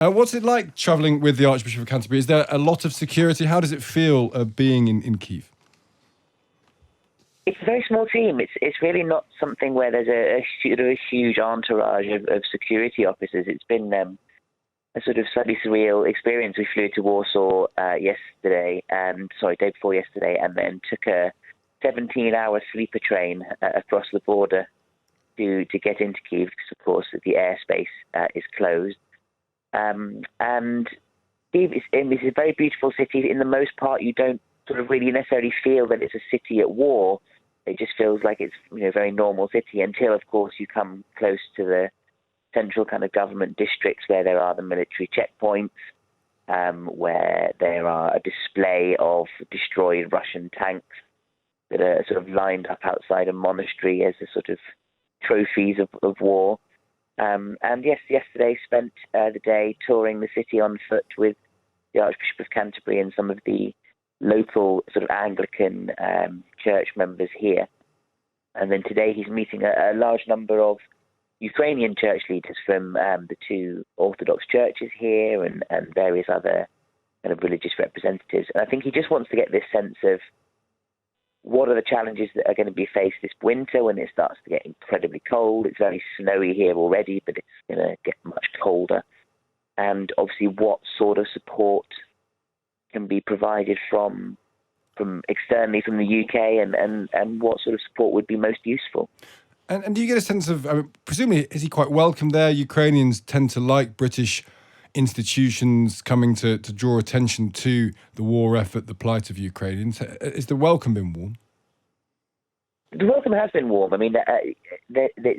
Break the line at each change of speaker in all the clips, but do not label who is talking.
What's it like travelling with the Archbishop of Canterbury? Is there a lot of security? How does it feel being in Kyiv?
It's a very small team. It's really not something where there's a huge entourage of security officers. It's been a sort of slightly surreal experience. We flew to Warsaw day before yesterday, and then took a 17-hour sleeper train across the border to get into Kyiv, because of course the airspace is closed. And Kyiv is a very beautiful city. In the most part, you don't sort of really necessarily feel that it's a city at war. It just feels like it's a very normal city until, of course, you come close to the central kind of government districts where there are the military checkpoints, where there are a display of destroyed Russian tanks that are sort of lined up outside a monastery as a sort of trophies of war. And yes, yesterday spent the day touring the city on foot with the Archbishop of Canterbury and some of the local sort of Anglican church members here. And then today he's meeting a large number of Ukrainian church leaders from the two Orthodox churches here and various other kind of religious representatives. And I think he just wants to get this sense of what are the challenges that are going to be faced this winter when it starts to get incredibly cold. It's very snowy here already, but it's going to get much colder. And obviously what sort of support can be provided from externally from the UK and what sort of support would be most useful.
And do you get a sense of, presumably, is he quite welcome there? Ukrainians tend to like British institutions coming to draw attention to the war effort, the plight of Ukrainians. Is the welcome been warm?
The welcome has been warm. I mean,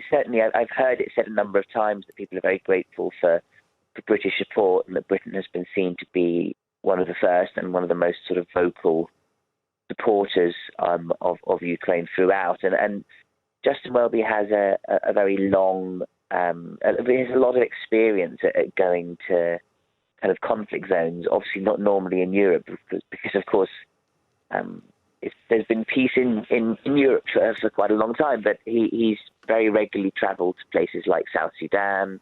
certainly I've heard it said a number of times that people are very grateful for British support, and that Britain has been seen to be one of the first and one of the most sort of vocal supporters of Ukraine throughout. And Justin Welby has a very long, he has a lot of experience at going to kind of conflict zones, obviously not normally in Europe, because of course there's been peace in Europe for quite a long time, but he's very regularly travelled to places like South Sudan,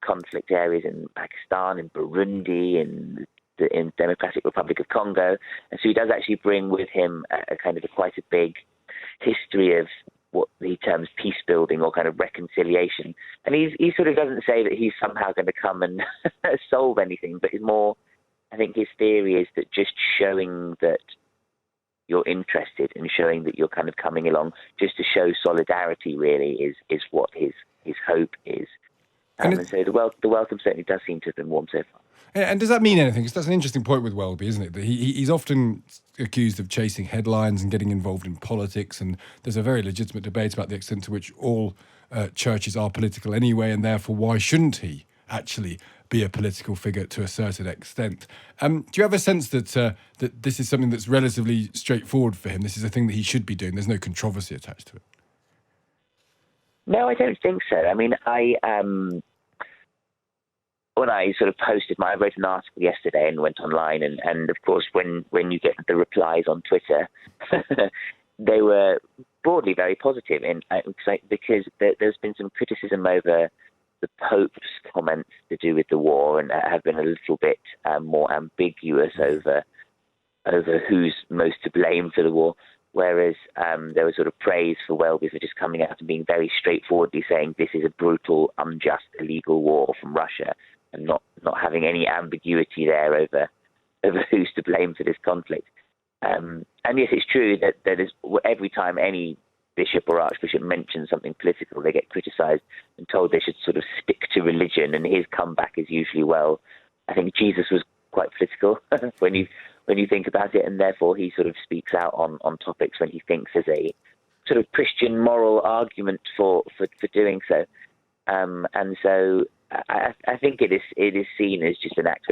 conflict areas in Pakistan, in Burundi, in Democratic Republic of Congo. And so he does actually bring with him quite a big history of what he terms peace building or kind of reconciliation. And he sort of doesn't say that he's somehow going to come and solve anything, but more, I think his theory is that just showing that you're interested and showing that you're kind of coming along just to show solidarity really is what his hope is. And so the welcome certainly does seem to have been warm so far.
And does that mean anything? Because that's an interesting point with Welby, isn't it? That he's often accused of chasing headlines and getting involved in politics, and there's a very legitimate debate about the extent to which all churches are political anyway, and therefore why shouldn't he actually be a political figure to a certain extent? Do you have a sense that that this is something that's relatively straightforward for him? This is a thing that he should be doing. There's no controversy attached to it.
No, I don't think so. I mean, when I sort of I wrote an article yesterday and went online, and of course when you get the replies on Twitter, they were broadly very positive, because there's been some criticism over the Pope's comments to do with the war, and have been a little bit more ambiguous over who's most to blame for the war. Whereas there was sort of praise for Welby for just coming out and being very straightforwardly saying this is a brutal, unjust, illegal war from Russia, and not having any ambiguity there over who's to blame for this conflict. And yes, it's true that is, every time any bishop or archbishop mentions something political, they get criticised and told they should sort of stick to religion. And his comeback is usually, well, I think Jesus was quite political when you think about it, and therefore he sort of speaks out on topics when he thinks there's a sort of Christian moral argument for doing so. And so I think it is seen as just an act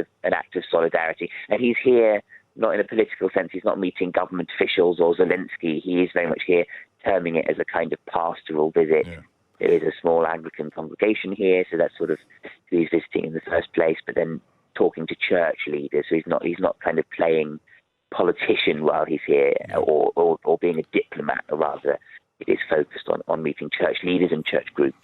of solidarity. And he's here not in a political sense. He's not meeting government officials or Zelensky. He is very much here terming it as a kind of pastoral visit. Yeah. There is a small Anglican congregation here, so that's sort of who he's visiting in the first place, but then talking to church leaders. So he's not kind of playing politician while he's here, or being a diplomat, or rather it is focused on meeting church leaders and church groups.